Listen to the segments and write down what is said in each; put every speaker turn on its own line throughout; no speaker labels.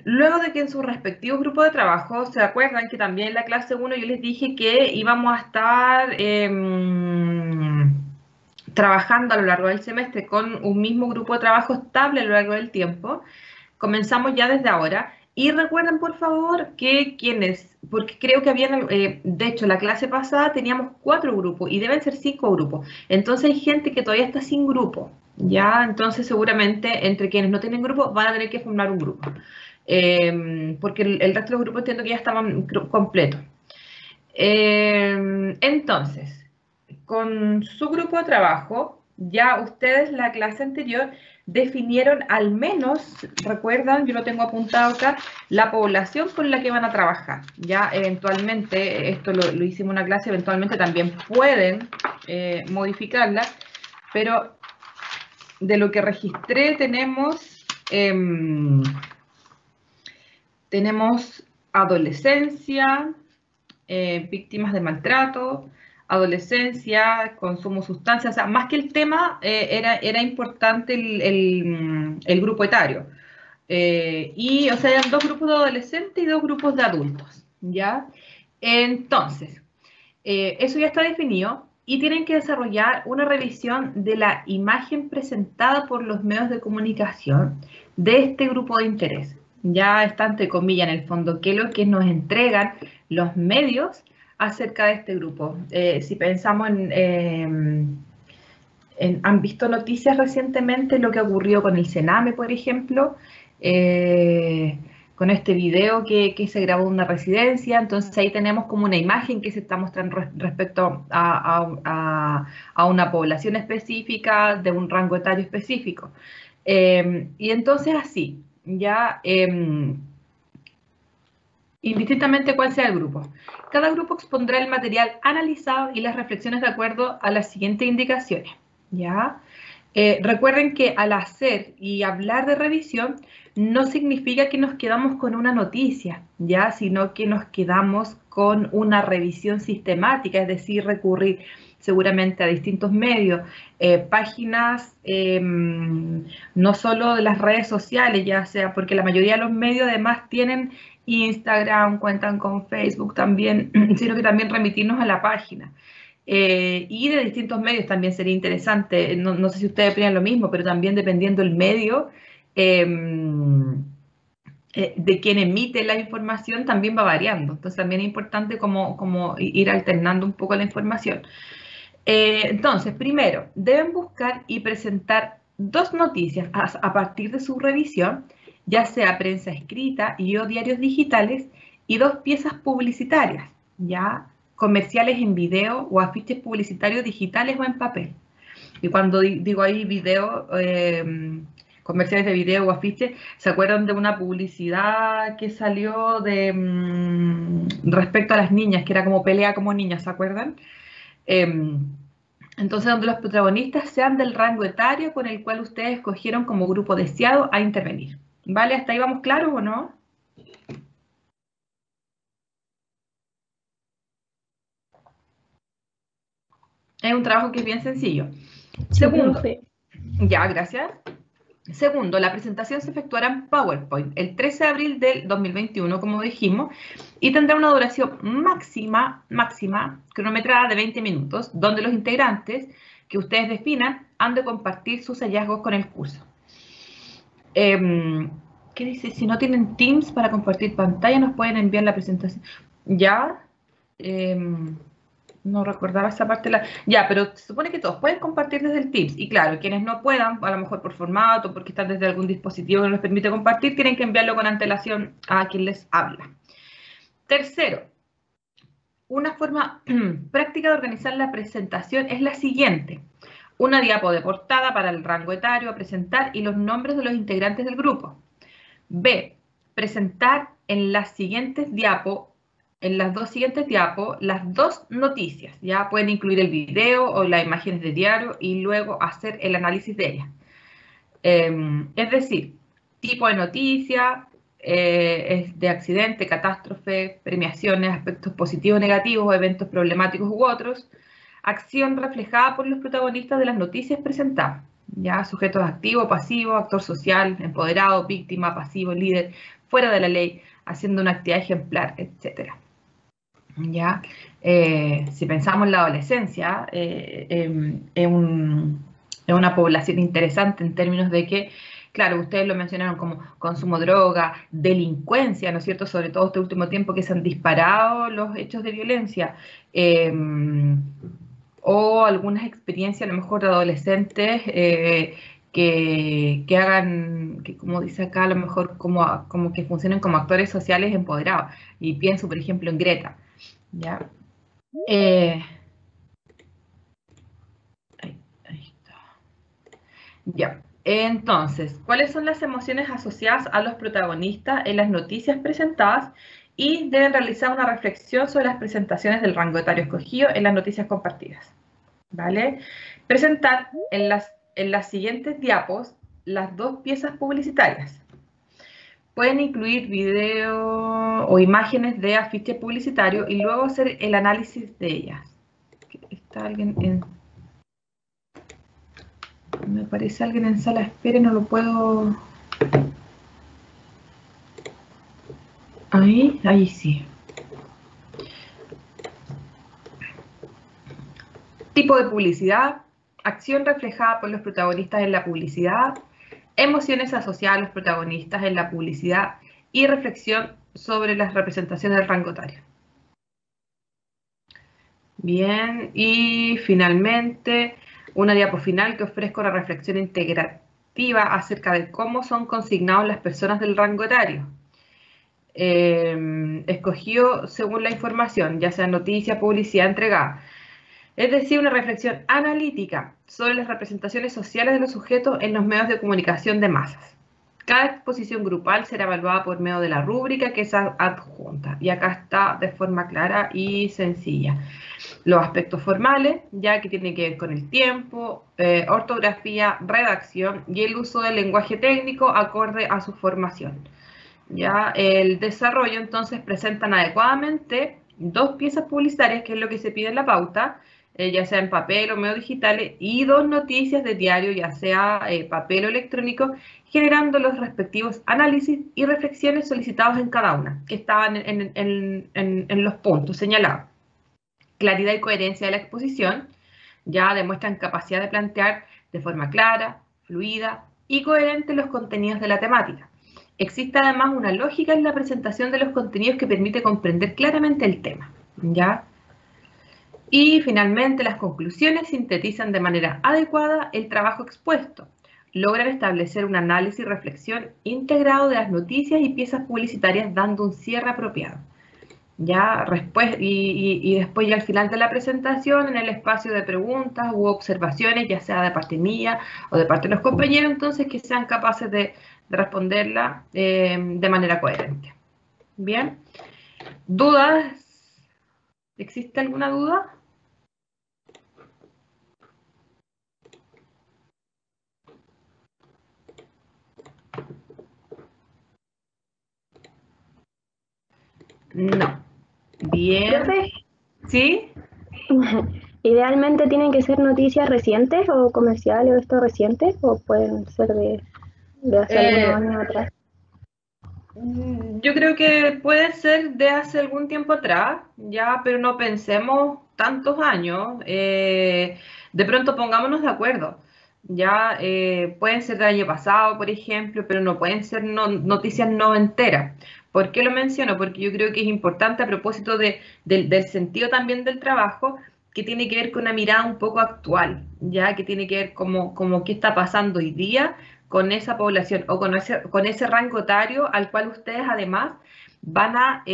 Luego de que en sus respectivos grupos de trabajo, se acuerdan que también en la clase 1 yo les dije que íbamos a estar trabajando a lo largo del semestre con un mismo grupo de trabajo estable a lo largo del tiempo. Comenzamos ya desde ahora. Y recuerden, por favor, que quienes, porque creo que habían, de hecho, la clase pasada teníamos 4 grupos y deben ser 5 grupos. Entonces hay gente que todavía está sin grupo, ¿ya? Entonces seguramente entre quienes no tienen grupo van a tener que formar un grupo. Porque el resto de los grupos entiendo que ya estaban completos. Entonces, con su grupo de trabajo, ya ustedes la clase anterior definieron al menos, recuerdan, yo lo tengo apuntado acá, la población con la que van a trabajar. Ya eventualmente, esto lo hicimos en una clase, eventualmente también pueden modificarla, pero de lo que registré tenemos adolescencia, víctimas de maltrato, adolescencia, consumo de sustancias, o sea, más que el tema, era importante el grupo etario. Y, o sea, eran 2 grupos de adolescentes y 2 grupos de adultos, ¿ya? Entonces, eso ya está definido y tienen que desarrollar una revisión de la imagen presentada por los medios de comunicación de este grupo de interés. Ya está entre comillas en el fondo qué es lo que nos entregan los medios acerca de este grupo. Si pensamos ¿han visto noticias recientemente lo que ocurrió con el Sename, por ejemplo? Con este video que se grabó en una residencia, entonces ahí tenemos como una imagen que se está mostrando respecto a una población específica, de un rango etario específico. Y entonces así, ya indistintamente cuál sea el grupo. Cada grupo expondrá el material analizado y las reflexiones de acuerdo a las siguientes indicaciones. ¿Ya? Recuerden que al hacer y hablar de revisión no significa que nos quedamos con una noticia, ¿ya? Sino que nos quedamos con una revisión sistemática, es decir, recurrir seguramente a distintos medios, páginas no solo de las redes sociales, ya sea porque la mayoría de los medios además tienen Instagram, cuentan con Facebook también, sino que también remitirnos a la página. Y de distintos medios también sería interesante, no sé si ustedes opinan lo mismo, pero también dependiendo del medio, eh, de quien emite la información también va variando. Entonces también es importante como ir alternando un poco la información. Entonces, primero, deben buscar y presentar 2 noticias a partir de su revisión, ya sea prensa escrita y o diarios digitales, y 2 piezas publicitarias, ya comerciales en video o afiches publicitarios digitales o en papel. Y cuando digo ahí video, comerciales de video o afiches, ¿se acuerdan de una publicidad que salió de respecto a las niñas, que era como pelea como niñas, ¿se acuerdan? Entonces, donde los protagonistas sean del rango etario con el cual ustedes escogieron como grupo deseado a intervenir. ¿Vale? ¿Hasta ahí vamos claros o no? Es un trabajo que es bien sencillo.
Sí,
Segundo,
profe.
ya, gracias. Segundo, la presentación se efectuará en PowerPoint el 13 de abril del 2021, como dijimos, y tendrá una duración máxima cronometrada de 20 minutos, donde los integrantes que ustedes definan han de compartir sus hallazgos con el curso. ¿Qué dice? Si no tienen Teams para compartir pantalla, nos pueden enviar la presentación. Ya, no recordaba esa parte. Ya, pero se supone que todos pueden compartir desde el Teams. Y claro, quienes no puedan, a lo mejor por formato, porque están desde algún dispositivo que no les permite compartir, tienen que enviarlo con antelación a quien les habla. Tercero, una forma práctica de organizar la presentación es la siguiente. Una diapo de portada para el rango etario a presentar y los nombres de los integrantes del grupo. B. Presentar en las siguientes diapos, en las 2 siguientes diapos, las 2 noticias. Ya pueden incluir el video o las imágenes de diario y luego hacer el análisis de ellas. Es decir, tipo de noticia, es de accidente, catástrofe, premiaciones, aspectos positivos, negativos, eventos problemáticos u otros. Acción reflejada por los protagonistas de las noticias presentadas. Ya, sujetos activos, pasivos, actor social, empoderado, víctima, pasivo, líder, fuera de la ley, haciendo una actividad ejemplar, etc. ¿Ya? Si pensamos en la adolescencia, es una población interesante en términos de que, claro, ustedes lo mencionaron como consumo de droga, delincuencia, ¿no es cierto? Sobre todo este último tiempo que se han disparado los hechos de violencia, o algunas experiencias a lo mejor de adolescentes que hagan, que como dice acá, a lo mejor como que funcionen como actores sociales empoderados. Y pienso, por ejemplo, en Greta. ¿Ya? Ahí está. Ya. Entonces, ¿cuáles son las emociones asociadas a los protagonistas en las noticias presentadas? Y deben realizar una reflexión sobre las presentaciones del rango etario escogido en las noticias compartidas. ¿Vale? Presentar en las siguientes diapos las dos piezas publicitarias. Pueden incluir video o imágenes de afiches publicitarios y luego hacer el análisis de ellas. Está alguien en... Me parece alguien en sala de espera y no lo puedo... Ahí sí. Tipo de publicidad, acción reflejada por los protagonistas en la publicidad, emociones asociadas a los protagonistas en la publicidad y reflexión sobre las representaciones del rango etario. Bien, y finalmente una diapo final que ofrezca una reflexión integrativa acerca de cómo son consignados las personas del rango etario. Escogido según la información, ya sea noticia, publicidad entregada. Es decir, una reflexión analítica sobre las representaciones sociales de los sujetos en los medios de comunicación de masas. Cada exposición grupal será evaluada por medio de la rúbrica que es adjunta. Y acá está de forma clara y sencilla. Los aspectos formales, ya que tienen que ver con el tiempo, ortografía, redacción y el uso del lenguaje técnico acorde a su formación. Ya el desarrollo, entonces, presentan adecuadamente dos piezas publicitarias, que es lo que se pide en la pauta, ya sea en papel o medios digitales, y dos noticias de diario, ya sea papel o electrónico, generando los respectivos análisis y reflexiones solicitados en cada una, que estaban en los puntos señalados. Claridad y coherencia de la exposición, ya demuestran capacidad de plantear de forma clara, fluida y coherente los contenidos de la temática. Existe además una lógica en la presentación de los contenidos que permite comprender claramente el tema, ¿ya? Y finalmente las conclusiones sintetizan de manera adecuada el trabajo expuesto. Logran establecer un análisis y reflexión integrado de las noticias y piezas publicitarias dando un cierre apropiado. Ya y después ya al final de la presentación, en el espacio de preguntas u observaciones, ya sea de parte mía o de parte de los compañeros, entonces que sean capaces de responderla de manera coherente. Bien, ¿dudas? ¿Existe alguna duda? No. Bien.
Profe,
¿Sí?
¿idealmente tienen que ser noticias recientes o comerciales o esto recientes o pueden ser de hace algunos años atrás?
Yo creo que puede ser de hace algún tiempo atrás, ya, pero no pensemos tantos años. De pronto pongámonos de acuerdo. Ya pueden ser del año pasado, por ejemplo, pero no pueden ser noticias noventeras. ¿Por qué lo menciono? Porque yo creo que es importante a propósito del sentido también del trabajo, que tiene que ver con una mirada un poco actual, ya que tiene que ver como qué está pasando hoy día con esa población o con ese rango etario al cual ustedes además van a,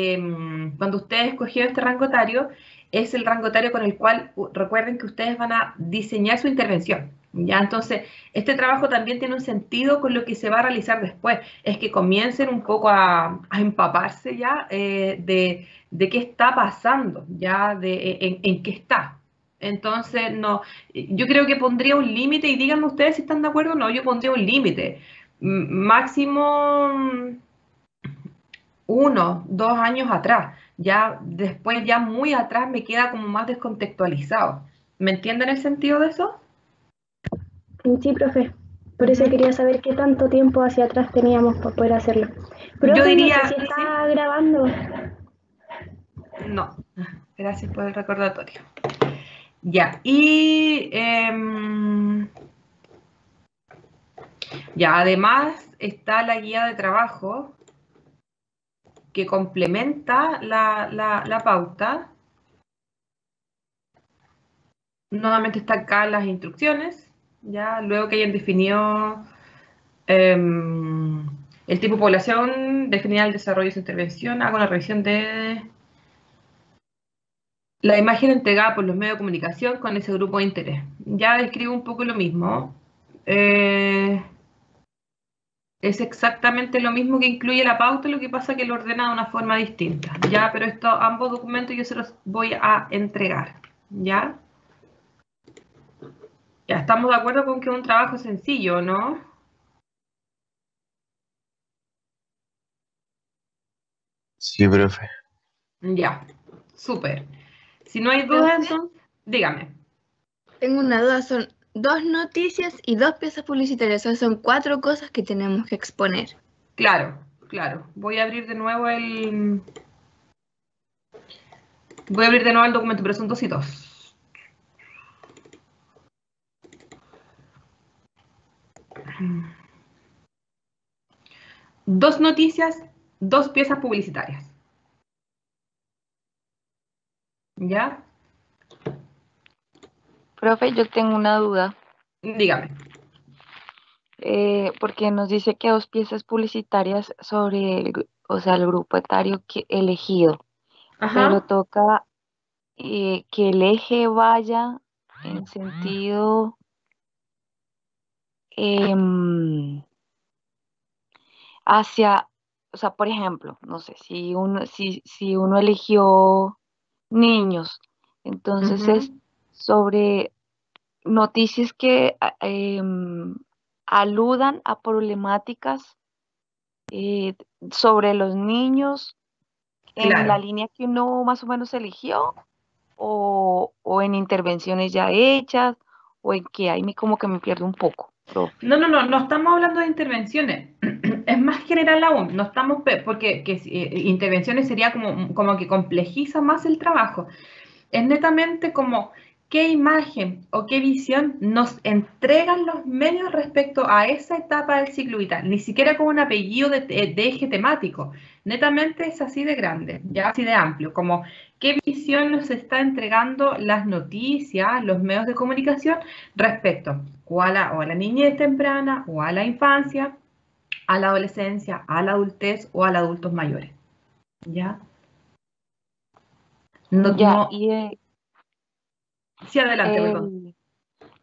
cuando ustedes escogieron este rango etario, es el rango etario con el cual recuerden que ustedes van a diseñar su intervención. ¿Ya? Entonces, este trabajo también tiene un sentido con lo que se va a realizar después, es que comiencen un poco a empaparse ya de qué está pasando, ya en qué está. Entonces, no, yo creo que pondría un límite, y díganme ustedes si están de acuerdo o no, yo pondría un límite. Máximo 1, 2 años atrás. Ya después, ya muy atrás, me queda como más descontextualizado. ¿Me entienden el sentido de eso?
Sí, profe. Por eso
Ujú.
quería saber qué tanto tiempo hacia atrás teníamos para poder hacerlo.
Yo
Profe, no sé
diría,
si
¿sí?
está grabando.
No. Gracias por el recordatorio. Ya, y ya, además está la guía de trabajo que complementa la pauta. Nuevamente están acá las instrucciones, ya luego que hayan definido el tipo de población, definir el desarrollo de su intervención, hago una revisión de la imagen entregada por los medios de comunicación con ese grupo de interés. Ya describo un poco lo mismo. Es exactamente lo mismo que incluye la pauta, lo que pasa que lo ordena de una forma distinta. Ya, pero ambos documentos yo se los voy a entregar. ¿Ya? Ya estamos de acuerdo con que es un trabajo sencillo, ¿no?
Sí, profe.
Ya, súper. Si no hay dudas,
Profe,
entonces, dígame.
tengo una duda, son 2 noticias y 2 piezas publicitarias, o sea, son 4 cosas que tenemos que exponer.
Claro, claro. Voy a abrir de nuevo el... Voy a abrir de nuevo el documento, pero son 2 y 2. Dos noticias, 2 piezas publicitarias. ¿Ya?
Profe, yo tengo una duda,
Dígame.
porque nos dice que 2 piezas publicitarias sobre o sea, el grupo etario elegido, pero
Ajá.
toca que el eje vaya en sentido em, hacia, o sea, por ejemplo, no sé, si uno eligió niños, entonces es
Ujú.
sobre noticias que aludan a problemáticas eh, sobre los niños en la
Claro.
línea que uno más o menos eligió o en intervenciones ya hechas o en que ahí como que me pierdo un poco, profe.
No, no, no, no estamos hablando de intervenciones. Es más general aún. No estamos, porque intervenciones sería como que complejiza más el trabajo. Es netamente como qué imagen o qué visión nos entregan los medios respecto a esa etapa del ciclo vital. Ni siquiera con un apellido de eje temático. Netamente es así de grande, ya así de amplio, como qué visión nos está entregando las noticias, los medios de comunicación respecto o a la niñez temprana o a la infancia, a la adolescencia, a la adultez o a los adultos mayores. ¿Ya? No,
Ya,
no,
y
sí, adelante, perdón.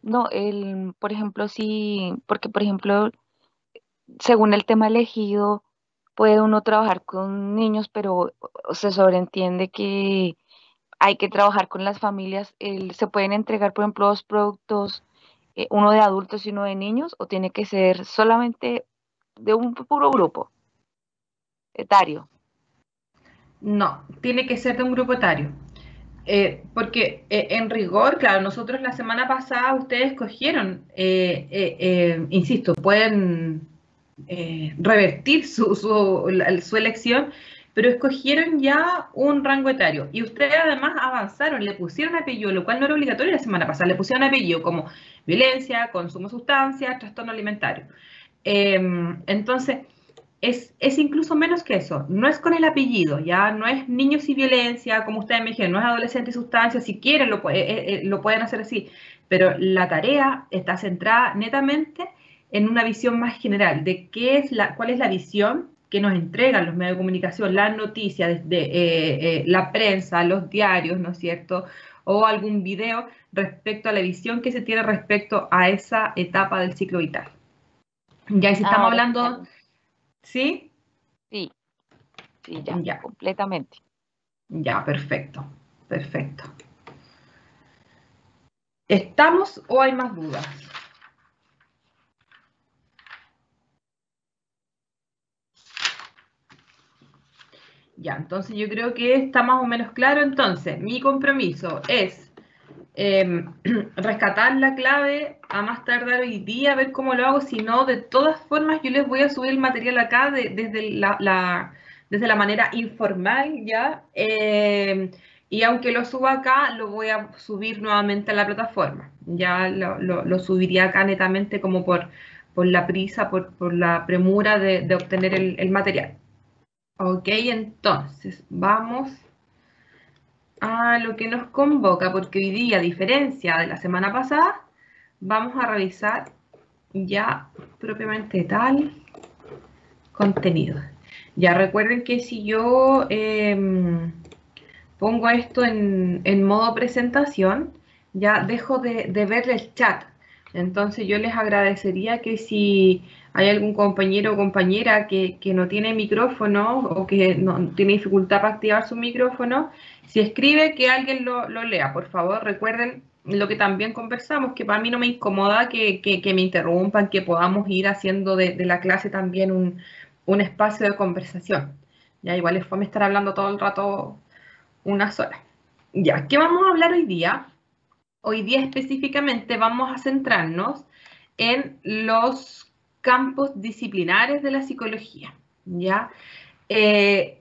no, por ejemplo, sí, porque por ejemplo, según el tema elegido, puede uno trabajar con niños, pero se sobreentiende que hay que trabajar con las familias. ¿Se pueden entregar, por ejemplo, 2 productos, uno de adultos y uno de niños, o tiene que ser solamente de un puro grupo etario?
No, tiene que ser de un grupo etario. Porque en rigor, claro, nosotros la semana pasada ustedes cogieron, insisto, pueden revertir su elección, pero escogieron ya un rango etario. Y ustedes además avanzaron, le pusieron apellido, lo cual no era obligatorio la semana pasada, le pusieron apellido como violencia, consumo de sustancias, trastorno alimentario. Entonces, es incluso menos que eso. No es con el apellido, ya no es niños y violencia, como ustedes me dijeron, no es adolescente y sustancias. Si quieren lo pueden hacer así, pero la tarea está centrada netamente en una visión más general de cuál es la visión que nos entregan los medios de comunicación, las noticias, la prensa, los diarios, ¿no es cierto? O algún video respecto a la visión que se tiene respecto a esa etapa del ciclo vital. Ya, y si estamos
Ahora sí,
hablando, ¿sí?
sí, sí, ya,
Ya,
completamente.
ya, perfecto, perfecto. ¿Estamos o hay más dudas? Ya, entonces yo creo que está más o menos claro. Entonces, mi compromiso es rescatar la clave a más tardar hoy día, a ver cómo lo hago. Si no, de todas formas, yo les voy a subir el material acá desde desde la manera informal, ¿ya? Y aunque lo suba acá, lo voy a subir nuevamente a la plataforma. Ya lo subiría acá netamente como por la prisa, por la premura de obtener el material. Ok, entonces vamos a lo que nos convoca, porque hoy día, a diferencia de la semana pasada, vamos a revisar ya propiamente tal contenido. Ya recuerden que si yo pongo esto en modo presentación, ya dejo de ver el chat. Entonces yo les agradecería que si hay algún compañero o compañera que no tiene micrófono o que no tiene dificultad para activar su micrófono, si escribe que alguien lo lea, por favor. Recuerden lo que también conversamos, que para mí no me incomoda que me interrumpan, que podamos ir haciendo de la clase también un espacio de conversación. Ya igual es fome estar hablando todo el rato una sola. Ya, ¿qué vamos a hablar hoy día? Hoy día específicamente vamos a centrarnos en los campos disciplinares de la psicología, ¿ya? Es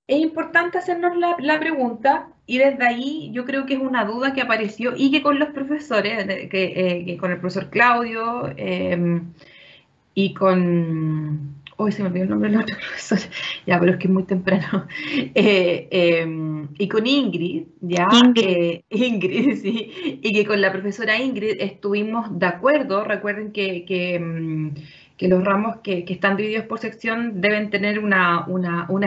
importante hacernos la pregunta y desde ahí yo creo que es una duda que apareció y que con los profesores, que con el profesor Claudio y con... Hoy se me olvidó el nombre del otro profesor, ya, pero es que es muy temprano. Y con Ingrid, ya, Ingrid, sí, y que con la profesora Ingrid estuvimos de acuerdo. Recuerden que los ramos que están divididos por sección deben tener una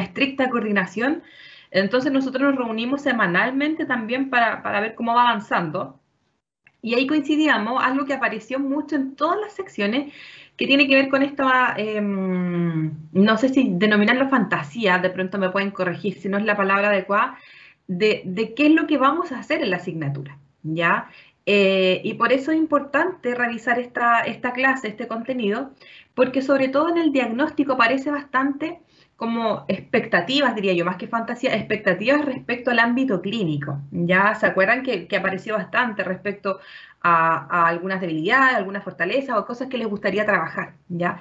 estricta coordinación. Entonces nosotros nos reunimos semanalmente también para ver cómo va avanzando. Y ahí coincidíamos, algo que apareció mucho en todas las secciones, que tiene que ver con esta, no sé si denominarlo fantasía, de pronto me pueden corregir si no es la palabra adecuada, de qué es lo que vamos a hacer en la asignatura, ¿ya? Y por eso es importante revisar esta clase, este contenido, porque sobre todo en el diagnóstico aparece bastante como expectativas, diría yo, más que fantasía, expectativas respecto al ámbito clínico. Ya se acuerdan que apareció bastante respecto a algunas debilidades, algunas fortalezas o cosas que les gustaría trabajar, ¿ya?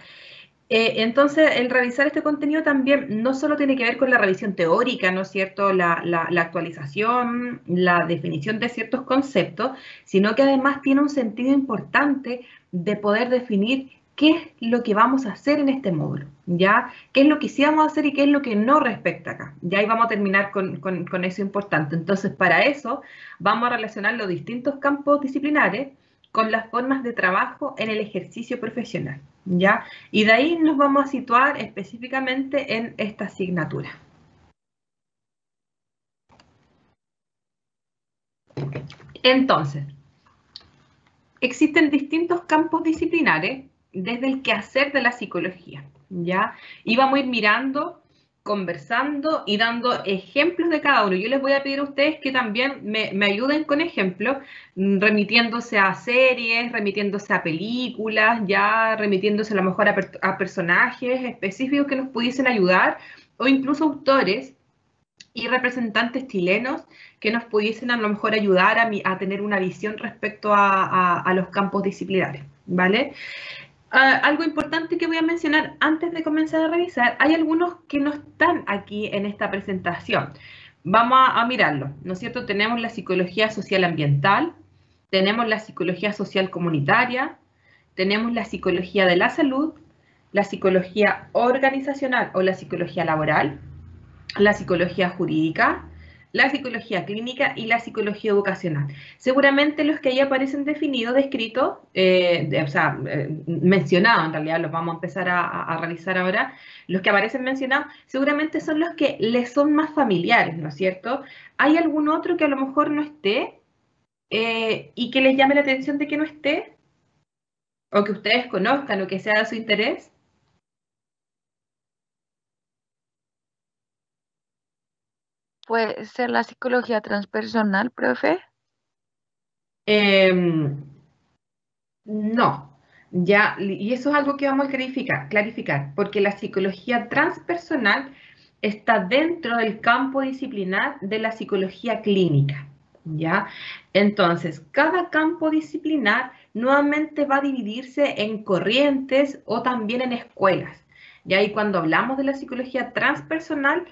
Entonces, el revisar este contenido también no solo tiene que ver con la revisión teórica, ¿no es cierto?, la actualización, la definición de ciertos conceptos, sino que además tiene un sentido importante de poder definir qué es lo que vamos a hacer en este módulo, ¿ya? ¿Qué es lo que sí vamos a hacer y qué es lo que no respecta acá? Ya ahí vamos a terminar con eso importante. Entonces, para eso vamos a relacionar los distintos campos disciplinares con las formas de trabajo en el ejercicio profesional, ¿ya? Y de ahí nos vamos a situar específicamente en esta asignatura. Entonces, existen distintos campos disciplinares desde el quehacer de la psicología, ¿ya? Y vamos a ir mirando, conversando y dando ejemplos de cada uno. Yo les voy a pedir a ustedes que también me ayuden con ejemplos, remitiéndose a series, remitiéndose a películas, ya remitiéndose a lo mejor a personajes específicos que nos pudiesen ayudar, o incluso autores y representantes chilenos que nos pudiesen a lo mejor ayudar a tener una visión respecto a los campos disciplinares, ¿vale? Algo importante que voy a mencionar antes de comenzar a revisar, hay algunos que no están aquí en esta presentación. Vamos a mirarlo, ¿no es cierto? Tenemos la psicología social ambiental, tenemos la psicología social comunitaria, tenemos la psicología de la salud, la psicología organizacional o la psicología laboral, la psicología jurídica, la psicología clínica y la psicología educacional. Seguramente los que ahí aparecen definidos, descritos, mencionados, en realidad los vamos a empezar a realizar ahora, los que aparecen mencionados seguramente son los que les son más familiares, ¿no es cierto? ¿Hay algún otro que a lo mejor no esté y que les llame la atención de que no esté? ¿O que ustedes conozcan o que sea de su interés?
¿Puede ser la psicología transpersonal, profe?
No, ya, y eso es algo que vamos a clarificar, porque la psicología transpersonal está dentro del campo disciplinar de la psicología clínica, ¿Ya? Entonces, cada campo disciplinar nuevamente va a dividirse en corrientes o también en escuelas. ¿Ya? Y cuando hablamos de la psicología transpersonal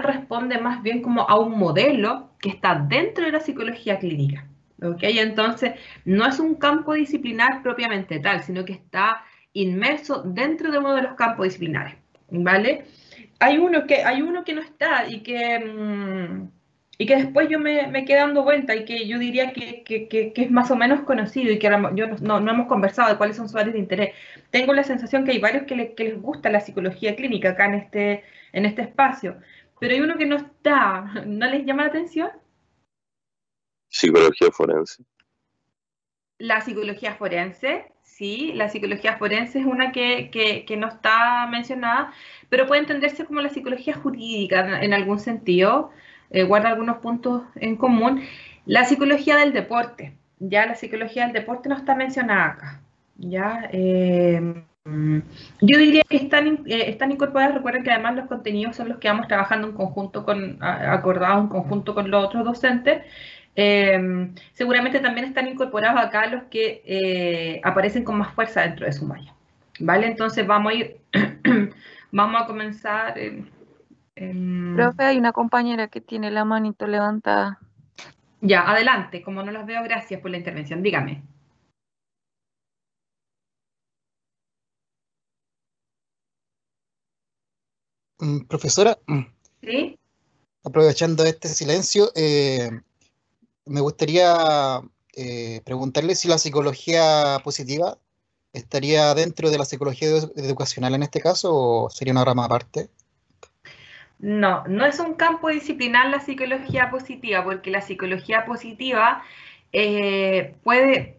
responde más bien como a un modelo que está dentro de la psicología clínica. ¿Ok? Entonces, no es un campo disciplinar propiamente tal, sino que está inmerso dentro de uno de los campos disciplinares. ¿Vale? Hay uno que no está y que después yo me quedé dando vuelta y que yo diría que es más o menos conocido y que yo no hemos conversado de cuáles son sus áreas de interés. Tengo la sensación que hay varios que les gusta la psicología clínica acá en este espacio, pero hay uno que no está. ¿No les llama la atención?
Psicología forense.
La psicología forense, sí, la psicología forense es una que no está mencionada, pero puede entenderse como la psicología jurídica en algún sentido, guarda algunos puntos en común. La psicología del deporte, ya la psicología del deporte no está mencionada acá, ya. Yo diría que están incorporadas, recuerden que además los contenidos son los que vamos trabajando en conjunto acordados en conjunto con los otros docentes. Seguramente también están incorporados acá los que aparecen con más fuerza dentro de su malla. ¿Vale? Entonces vamos a ir, vamos a comenzar.
Profe, hay una compañera que tiene la manito levantada.
Ya, adelante. Como no las veo, gracias por la intervención. Dígame.
Profesora,
¿Sí?
aprovechando este silencio, me gustaría preguntarle si la psicología positiva estaría dentro de la psicología educacional en este caso o sería una rama aparte.
No, no es un campo disciplinar la psicología positiva, porque la psicología positiva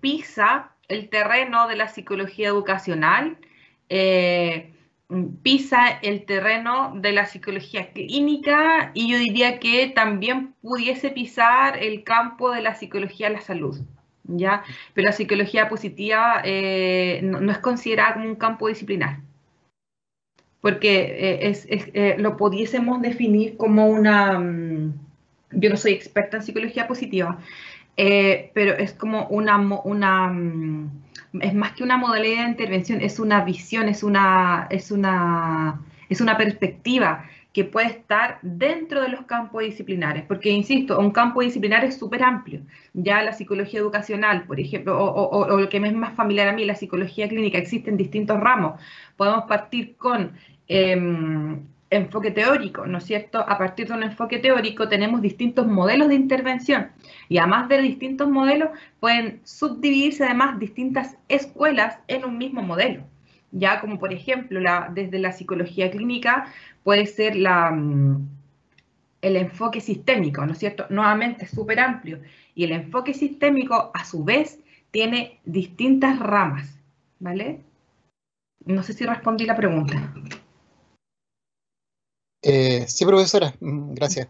pisa el terreno de la psicología educacional, eh, pisa el terreno de la psicología clínica y yo diría que también pudiese pisar el campo de la psicología de la salud. ¿Ya? Pero la psicología positiva no es considerada como un campo disciplinar porque lo pudiésemos definir como yo no soy experta en psicología positiva, pero es como es más que una modalidad de intervención, es una visión, es una perspectiva que puede estar dentro de los campos disciplinares, porque insisto, un campo disciplinar es súper amplio. Ya la psicología educacional, por ejemplo, o lo que me es más familiar a mí, la psicología clínica, existen distintos ramos. Podemos partir con enfoque teórico, ¿no es cierto? A partir de un enfoque teórico tenemos distintos modelos de intervención y además de distintos modelos pueden subdividirse además distintas escuelas en un mismo modelo. Ya como por ejemplo, desde la psicología clínica puede ser el enfoque sistémico, ¿no es cierto? Nuevamente es súper amplio. Y el enfoque sistémico, a su vez, tiene distintas ramas, ¿vale? No sé si respondí la pregunta.
Sí, profesora, gracias.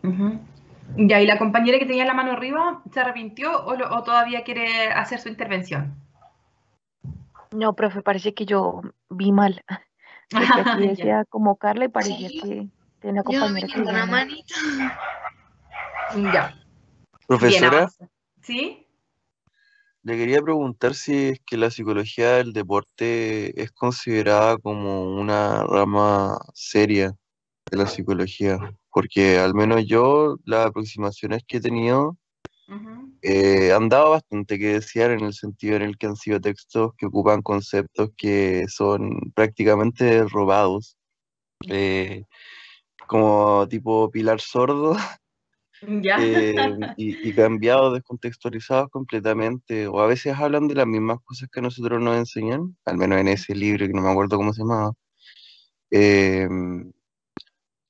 Uh-huh. Ya, ¿y la compañera que tenía la mano arriba se arrepintió o todavía quiere hacer su intervención?
No, profe, parece que yo vi mal. Porque aquí
Ya.
decía como Carla y parecía
Sí,
que tenía una
yo vi
compañera que
una
llama.
manita.
Ya. Bien,
Profesora,
avanza. ¿Sí?
le quería preguntar si es que la psicología del deporte es considerada como una rama seria de la psicología, porque al menos yo las aproximaciones que he tenido
Uh-huh.
han dado bastante que desear en el sentido en el que han sido textos que ocupan conceptos que son prácticamente robados, eh, como tipo Pilar Sordo.
Ya.
Y cambiados, descontextualizados completamente, o a veces hablan de las mismas cosas que a nosotros nos enseñan, al menos en ese libro que no me acuerdo cómo se llamaba, eh,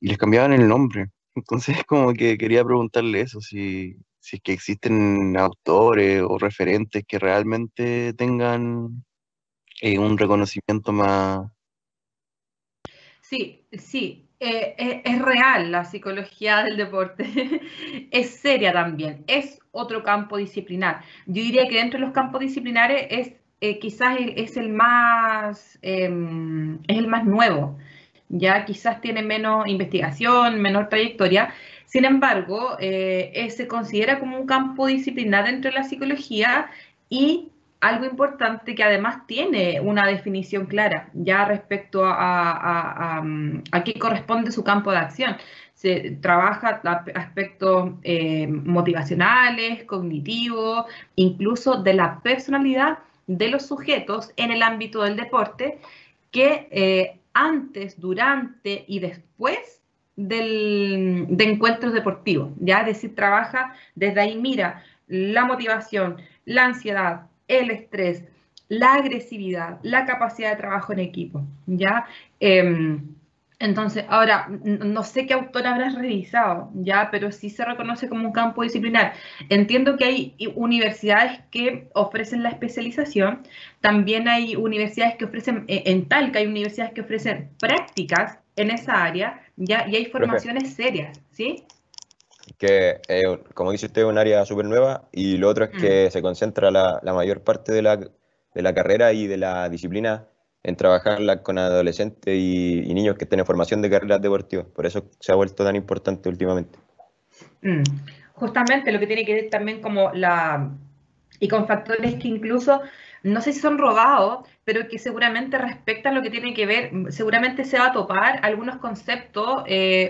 y les cambiaban el nombre. Entonces, como que quería preguntarle eso, si es que existen autores o referentes que realmente tengan un reconocimiento más.
Sí, sí, es real la psicología del deporte, es seria también, es otro campo disciplinar. Yo diría que dentro de los campos disciplinares quizás es el más nuevo, ya quizás tiene menos investigación, menor trayectoria. Sin embargo, se considera como un campo disciplinar dentro de la psicología y algo importante que además tiene una definición clara ya respecto a qué corresponde su campo de acción. Se trabaja aspectos motivacionales, cognitivos, incluso de la personalidad de los sujetos en el ámbito del deporte, que antes, durante y después de encuentros deportivos, ¿ya? Es decir, trabaja desde ahí, mira, la motivación, la ansiedad, el estrés, la agresividad, la capacidad de trabajo en equipo, ¿ya? Entonces, ahora, no sé qué autor habrás revisado, ¿ya? Pero sí se reconoce como un campo disciplinar. Entiendo que hay universidades que ofrecen la especialización, también hay universidades que ofrecen, en Talca hay universidades que ofrecen prácticas en esa área, ¿ya? Y hay formaciones serias, ¿sí?
Que, como dice usted, es un área súper nueva, y lo otro es que se concentra la mayor parte de la carrera y de la disciplina en trabajar con adolescentes y niños que estén en formación de carreras deportivas. Por eso se ha vuelto tan importante últimamente.
Justamente lo que tiene que ver también como y con factores que incluso, no sé si son robados, pero que seguramente respectan lo que tiene que ver, seguramente se va a topar algunos conceptos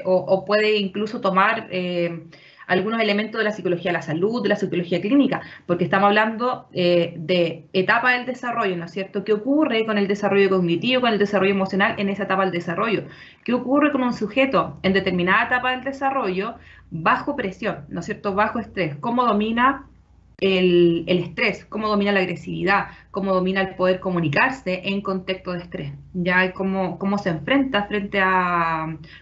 o puede incluso tomar algunos elementos de la psicología de la salud, de la psicología clínica, porque estamos hablando de etapa del desarrollo, ¿no es cierto? ¿Qué ocurre con el desarrollo cognitivo, con el desarrollo emocional en esa etapa del desarrollo? ¿Qué ocurre con un sujeto en determinada etapa del desarrollo bajo presión, ¿no es cierto? Bajo estrés? ¿Cómo domina el estrés? ¿Cómo domina la agresividad? ¿Cómo domina el poder comunicarse en contexto de estrés? Ya cómo se enfrenta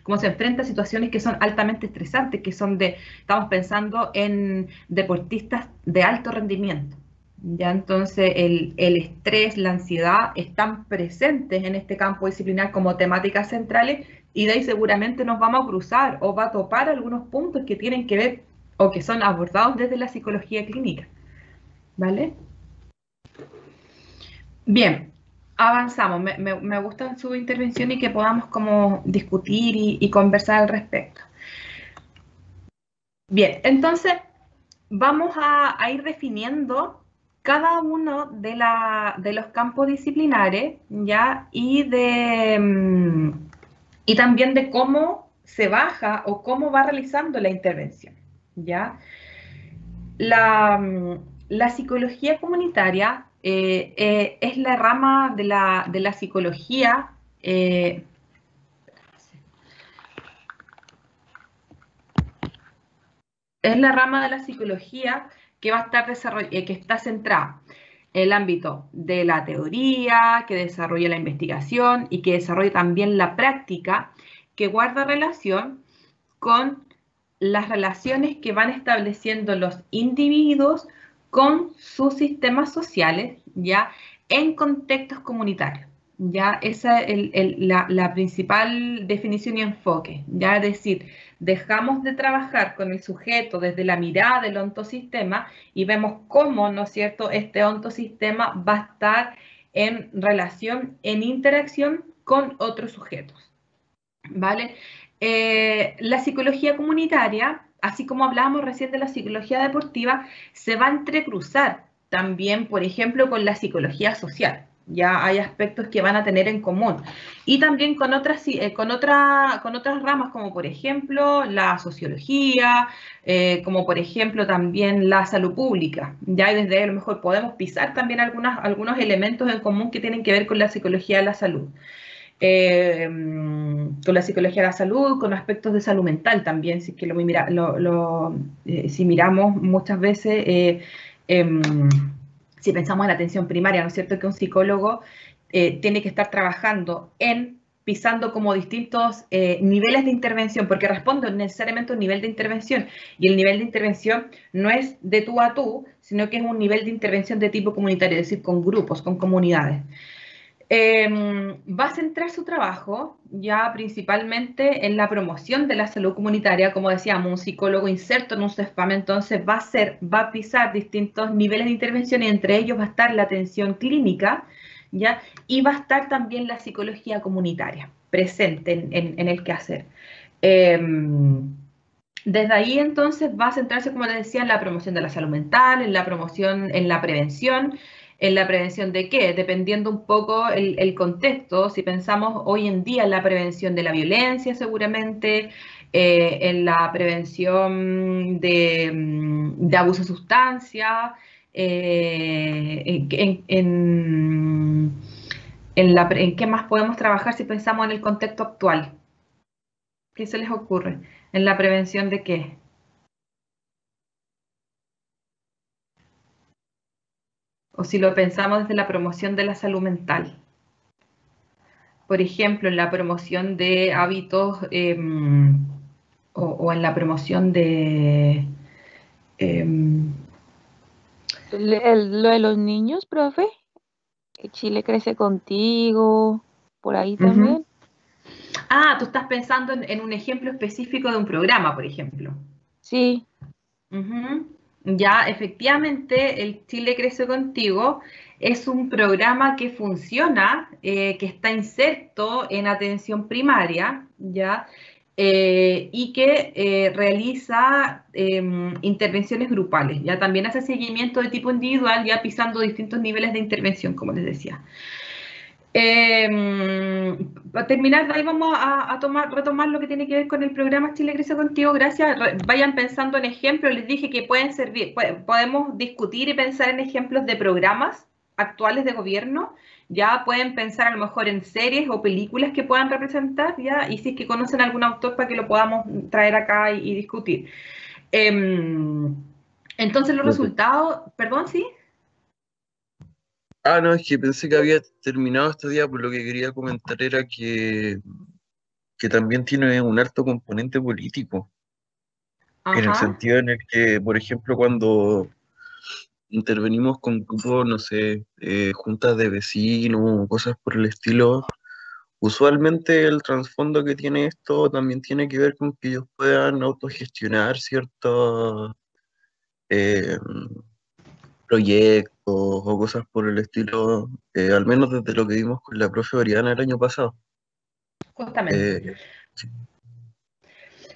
cómo se enfrenta a situaciones que son altamente estresantes, que son estamos pensando en deportistas de alto rendimiento. Ya entonces el estrés, la ansiedad están presentes en este campo disciplinar como temáticas centrales, y de ahí seguramente nos vamos a cruzar o va a topar algunos puntos que tienen que ver o que son abordados desde la psicología clínica, ¿vale? Bien, avanzamos. Me gusta su intervención y que podamos como discutir y conversar al respecto. Bien, entonces vamos a ir definiendo cada uno de los campos disciplinares, ¿ya? Y también de cómo se baja o cómo va realizando la intervención, ¿ya? La psicología comunitaria es la rama de la psicología es la rama de la psicología que va a estar que está centrada en el ámbito de la teoría, que desarrolla la investigación y que desarrolla también la práctica, que guarda relación con las relaciones que van estableciendo los individuos con sus sistemas sociales, ya en contextos comunitarios. Ya esa es la principal definición y enfoque, ya es decir, dejamos de trabajar con el sujeto desde la mirada del ontosistema y vemos cómo, ¿no es cierto?, este ontosistema va a estar en relación, en interacción con otros sujetos, ¿vale? La psicología comunitaria, así como hablábamos recién de la psicología deportiva, se va a entrecruzar también, por ejemplo, con la psicología social. Ya hay aspectos que van a tener en común. Y también con otras ramas, como por ejemplo la sociología, como por ejemplo también la salud pública. Ya desde ahí a lo mejor podemos pisar también algunos elementos en común que tienen que ver con la psicología de la salud. Con la psicología de la salud, con aspectos de salud mental también, si miramos muchas veces, si pensamos en la atención primaria, ¿no es cierto?, que un psicólogo tiene que estar trabajando pisando como distintos niveles de intervención, porque responde necesariamente a un nivel de intervención, y el nivel de intervención no es de tú a tú, sino que es un nivel de intervención de tipo comunitario, es decir, con grupos, con comunidades. Va a centrar su trabajo ya principalmente en la promoción de la salud comunitaria, como decíamos, un psicólogo inserto en un CESPAM, entonces va a pisar distintos niveles de intervención, y entre ellos va a estar la atención clínica, ¿ya? Y va a estar también la psicología comunitaria. presente en el quehacer. Desde ahí entonces va a centrarse, como les decía, en la promoción de la salud mental, en la promoción, en la prevención. ¿En la prevención de qué? Dependiendo un poco el contexto. Si pensamos hoy en día en la prevención de la violencia, seguramente, en la prevención de abuso de sustancias, en qué más podemos trabajar si pensamos en el contexto actual. ¿Qué se les ocurre? ¿En la prevención de qué? O si lo pensamos desde la promoción de la salud mental. Por ejemplo, en la promoción de hábitos o en la promoción de...
Lo de los niños, profe, que Chile crece contigo, por ahí también.
Ah, tú estás pensando en un ejemplo específico de un programa, por ejemplo.
Sí,
Ya, efectivamente, el Chile Crece Contigo es un programa que funciona, que está inserto en atención primaria, ¿ya? Y que realiza intervenciones grupales, ya también hace seguimiento de tipo individual, ya pisando distintos niveles de intervención, como les decía. Para terminar, de ahí vamos a retomar lo que tiene que ver con el programa Chile Crece Contigo. Gracias. Vayan pensando en ejemplos. Les dije que pueden servir, podemos discutir y pensar en ejemplos de programas actuales de gobierno. Ya pueden pensar a lo mejor en series o películas que puedan representar, ya, y si es que conocen algún autor para que lo podamos traer acá y discutir. Entonces los resultados, perdón, ¿sí?
Ah, no, es que pensé que había terminado este día, por lo que quería comentar era que también tiene un alto componente político, en el
Ajá.
sentido en el que, por ejemplo, cuando intervenimos con grupos, no sé, juntas de vecinos o cosas por el estilo, usualmente el trasfondo que tiene esto también tiene que ver con que ellos puedan autogestionar ciertos eh, proyectos o cosas por el estilo, al menos desde lo que vimos con la profe Oriana el año pasado.
Justamente.
Eh, sí.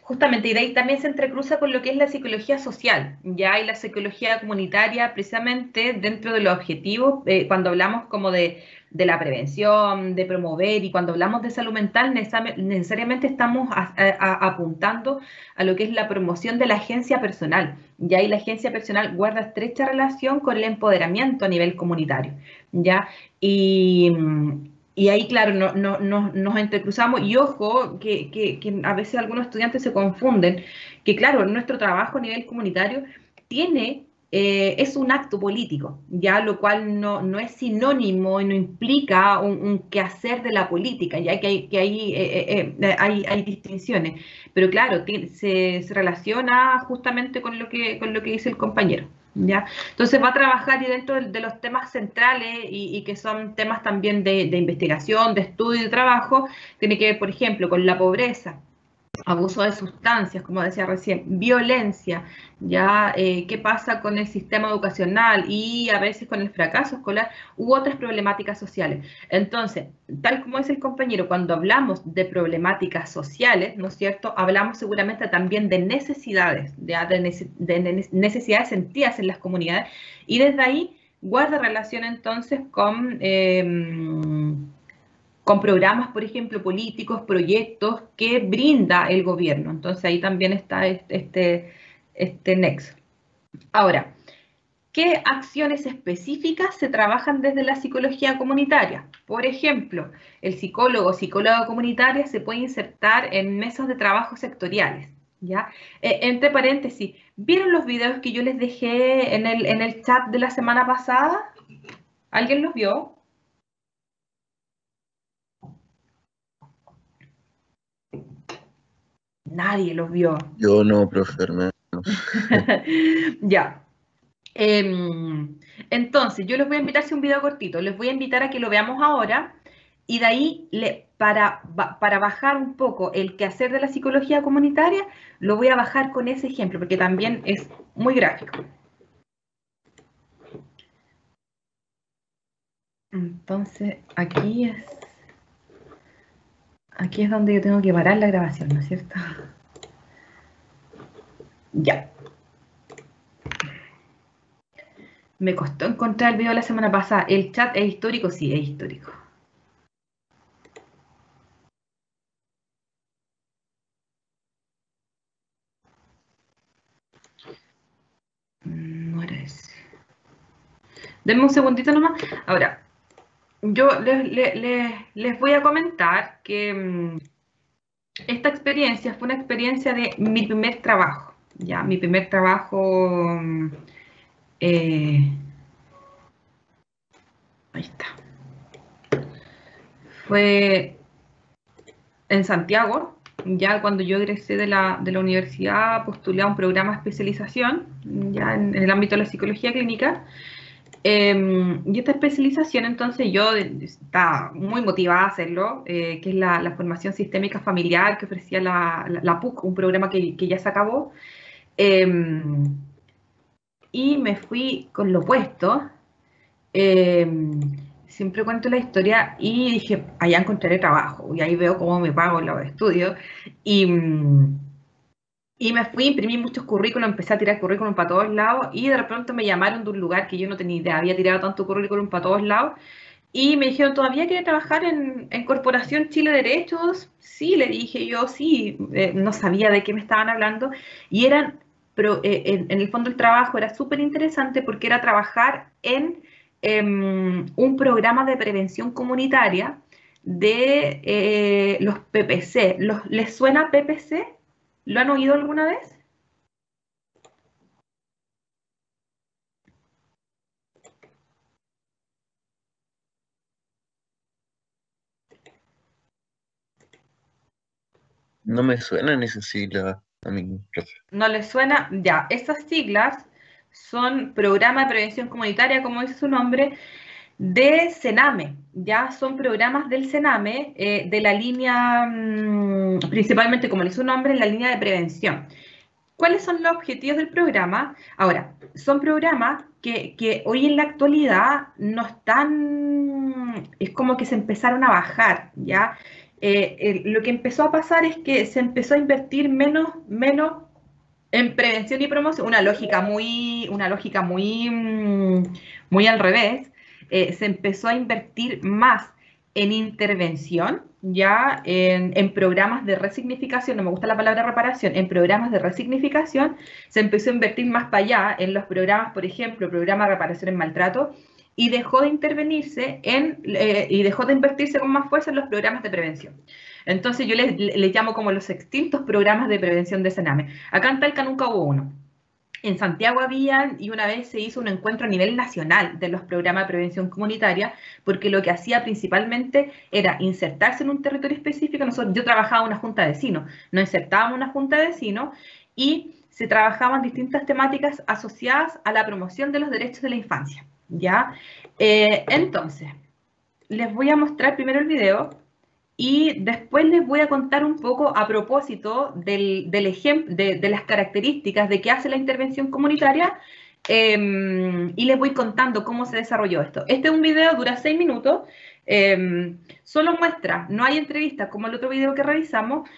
Justamente, y de ahí también se entrecruza con lo que es la psicología social, ya, y la psicología comunitaria, precisamente dentro de los objetivos, cuando hablamos como de la prevención, de promover, y cuando hablamos de salud mental, necesariamente estamos apuntando a lo que es la promoción de la agencia personal, ya, y la agencia personal guarda estrecha relación con el empoderamiento a nivel comunitario, ya, y ahí, claro, nos entrecruzamos y ojo, que a veces algunos estudiantes se confunden, que claro, nuestro trabajo a nivel comunitario es un acto político, ya lo cual no es sinónimo y no implica un quehacer de la política, ya hay distinciones, pero claro, se relaciona justamente con lo que dice el compañero. ¿Ya? Entonces va a trabajar y dentro de los temas centrales y que son temas también de investigación, de estudio y de trabajo, tiene que ver, por ejemplo, con la pobreza, abuso de sustancias, como decía recién, violencia, ya qué pasa con el sistema educacional y a veces con el fracaso escolar u otras problemáticas sociales. Entonces, tal como dice el compañero, cuando hablamos de problemáticas sociales, ¿no es cierto? Hablamos seguramente también de necesidades, de necesidades sentidas en las comunidades y desde ahí guarda relación entonces con programas, por ejemplo, políticos, proyectos que brinda el gobierno. Entonces ahí también está este nexo. Ahora, ¿qué acciones específicas se trabajan desde la psicología comunitaria? Por ejemplo, el psicólogo o psicóloga comunitaria se puede insertar en mesas de trabajo sectoriales. ¿Ya? Entre paréntesis, ¿vieron los videos que yo les dejé en el chat de la semana pasada? ¿Alguien los vio? Nadie los vio.
Yo no, profe, hermano.
Ya. Entonces, yo les voy a invitar a hacer un video cortito. Les voy a invitar a que lo veamos ahora y de ahí, para bajar un poco el quehacer de la psicología comunitaria, lo voy a bajar con ese ejemplo, porque también es muy gráfico. Entonces, aquí es... Aquí es donde yo tengo que parar la grabación, ¿no es cierto? Ya. Me costó encontrar el video la semana pasada. ¿El chat es histórico? Sí, es histórico. No era ese. Denme un segundito nomás. Ahora, yo les voy a comentar que esta experiencia fue una experiencia de mi primer trabajo. Ya, mi primer trabajo... ahí está. Fue en Santiago. Ya cuando yo egresé de la universidad, postulé a un programa de especialización, ya en el ámbito de la psicología clínica. Y esta especialización, entonces, yo estaba muy motivada a hacerlo, que es la formación sistémica familiar que ofrecía la PUC, un programa que ya se acabó. Y me fui con lo opuesto. Siempre cuento la historia y dije, allá encontraré trabajo y ahí veo cómo me pago los estudios y me fui, imprimí muchos currículums, empecé a tirar currículum para todos lados y de repente me llamaron de un lugar que yo no tenía idea, había tirado tanto currículum para todos lados y me dijeron, ¿todavía quiere trabajar en Corporación Chile Derechos? Sí, le dije yo, sí, no sabía de qué me estaban hablando y eran, pero en el fondo el trabajo era súper interesante porque era trabajar en un programa de prevención comunitaria de los PPC. ¿Les suena PPC? ¿Lo han oído alguna vez?
No me suenan esas siglas a mí, profe.
¿No les suena? Ya, esas siglas son Programa de Prevención Comunitaria, como dice su nombre, de Sename. Ya son programas del Sename, de la línea, principalmente como dice su nombre, en la línea de prevención. ¿Cuáles son los objetivos del programa? Ahora, son programas que hoy en la actualidad no están, es como que se empezaron a bajar, ¿ya? Lo que empezó a pasar es que se empezó a invertir menos en prevención y promoción, una lógica muy muy al revés. Se empezó a invertir más en intervención, ya en programas de resignificación, no me gusta la palabra reparación, en programas de resignificación se empezó a invertir más para allá en los programas, por ejemplo, programa de reparación en maltrato, y dejó de intervenirse y dejó de invertirse con más fuerza en los programas de prevención. Entonces yo les llamo como los extintos programas de prevención de Sename. Acá en Talca nunca hubo uno. En Santiago habían, y una vez se hizo un encuentro a nivel nacional de los programas de prevención comunitaria, porque lo que hacía principalmente era insertarse en un territorio específico. Yo trabajaba en una junta de vecinos, nos insertábamos en una junta de vecinos y se trabajaban distintas temáticas asociadas a la promoción de los derechos de la infancia, ¿ya? Entonces, les voy a mostrar primero el video y después les voy a contar un poco a propósito del ejemplo, de las características de qué hace la intervención comunitaria, y les voy contando cómo se desarrolló esto. Este es un video, dura 6 minutos, solo muestra, no hay entrevistas como el otro video que revisamos,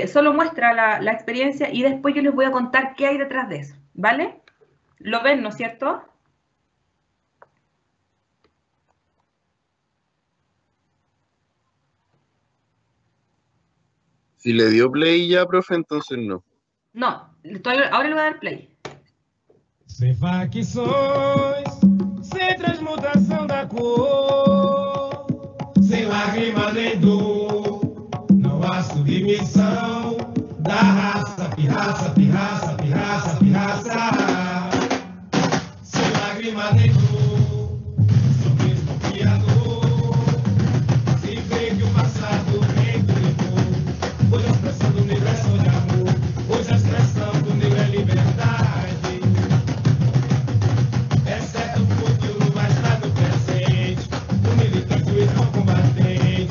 solo muestra la experiencia y después yo les voy a contar qué hay detrás de eso, ¿vale? ¿Lo ven, no es cierto?
Si le dio play ya, profe, entonces no.
No, ahora le voy a dar play.
Sem facções, sem transmutação da cor, sem lágrima nem dor, não há submissão da raça, pirraça, pirraça, pirraça, pirraça. Sem lágrima nem dor, sou mesmo criador, sem ver que o passado vem do licor, hoje a expressão do negro é só de amor, hoje a expressão do negro é liberdade. Combatente,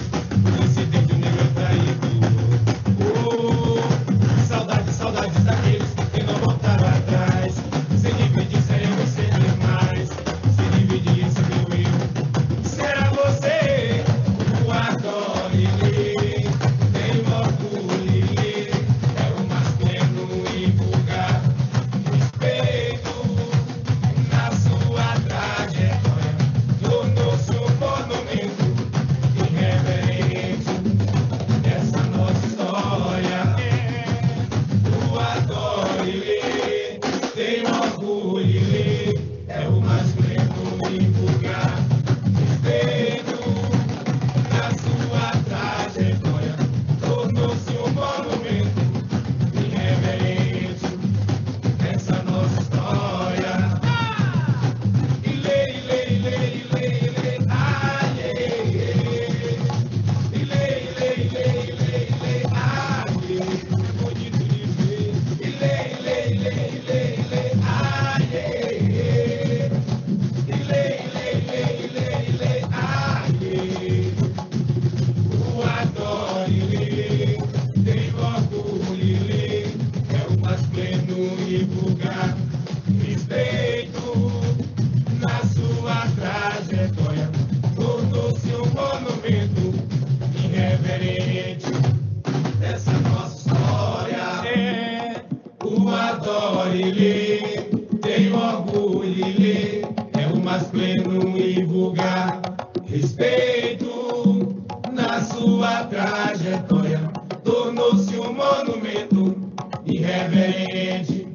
sua trajetória tornou-se um monumento irreverente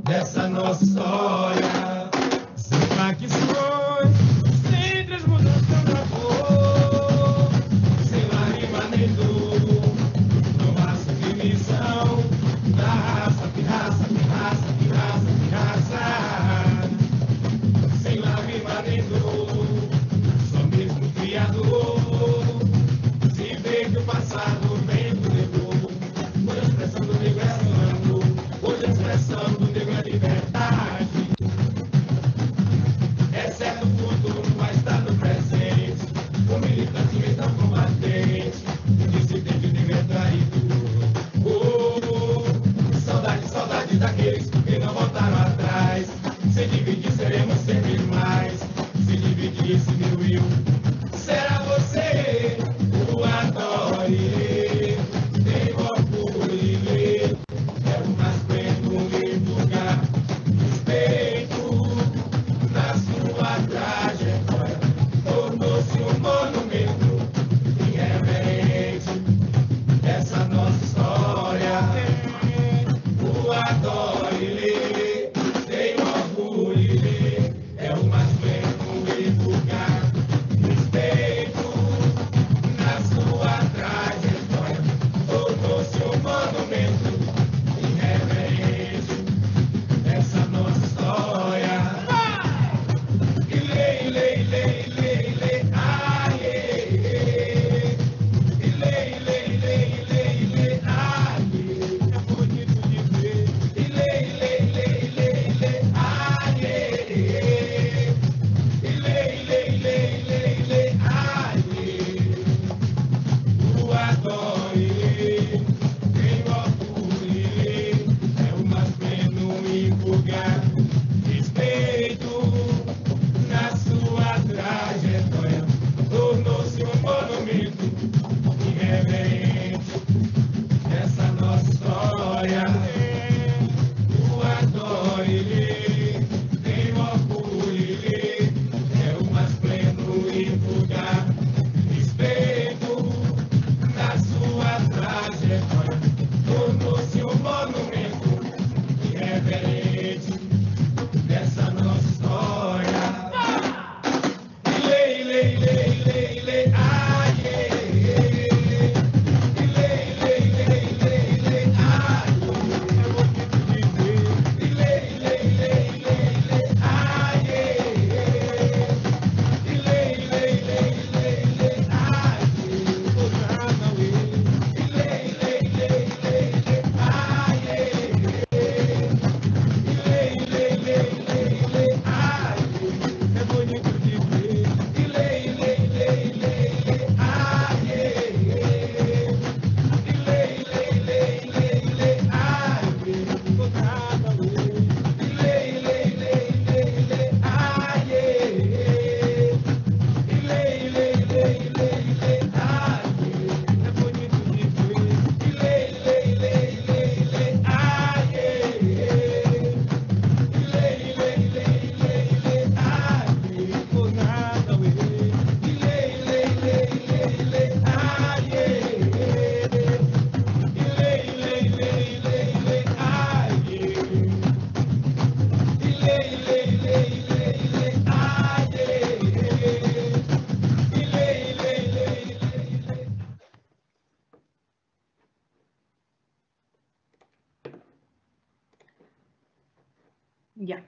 dessa nossa história. Sem facções, sem transmutação da cor, sem lágrima nem dor, não há submissão da raça, que raça, que raça, que raça, que raça. Sem lágrima nem dor, só mesmo o Criador. Se vê que o passado o vento levou, hoje a expressão do negro é sonho, hoje a expressão do negro é liberdade. É certo, o futuro vai estar no presente, o militante está combatente, o dissidente negro é traidor. Saudade, saudade daqueles que não voltaram atrás. Se dividir, seremos sempre mais. Se dividir, se diminuiu. Será você o adore. Tem orgulho, é o mais pleno lugar. Respeito na sua trajetória. Tornou-se um monumento irreverente essa nossa história. O adore, tem orgulho, é o mais pleno e vulgar. Respeito na sua trajetória, tornou-se um monumento irreverente essa nossa história. Ilê, ilê, ilê, ilê, ilê, ai, ilê, ilê, ilê, ilê, ilê, ai, é bonito de ver. Ilê, ilê, ilê, ilê, ilê, ai, ilê, ilê, ilê, ilê, ilê, ai, o adore, tem orgulho, é o mais pleno e vulgar. Respeito na sua trajetória, tornou-se um monumento irreverente essa nossa história. O adore, tem orgulho, é o mais pleno e vulgar. Respeito na sua trajetória, tornou-se um monumento irreverente dessa nossa história. Ilê, ilê, ilê, ilê, ilê, ai, ilê, ilê, ilê, ilê, ilê, ai, é bonito de ver. Ilê, ilê, ilê, ilê, ilê, ai, ilê, ilê, ilê, ilê, ilê, ai, o Ranauê. Ilê, ilê, ilê, ilê, ilê, ai, ilê, ilê, ilê, ilê, ilê, ai, é bonito de ver. Ilê, ilê, ilê, ilê, ilê, ai, ilê, ilê, ilê, ilê, ilê, ai, o Ranauê. Ilê, ilê, ilê, ilê, ilê, ai, ilê, ilê, ilê, ilê, ilê, ai, é bonito de ver. Ilê, ilê, ilê, ilê, ilê, ai, ilê, ilê, ilê, ilê, ilê, ai, o Ranauê. Ilê, ilê, ilê, ilê, ilê, ai, ilê, ilê, ilê, ilê, ilê, ai, ilê, ilê, ilê, ilê, ilê, ai, ilê, ilê, ilê, ilê, ilê.
Ya.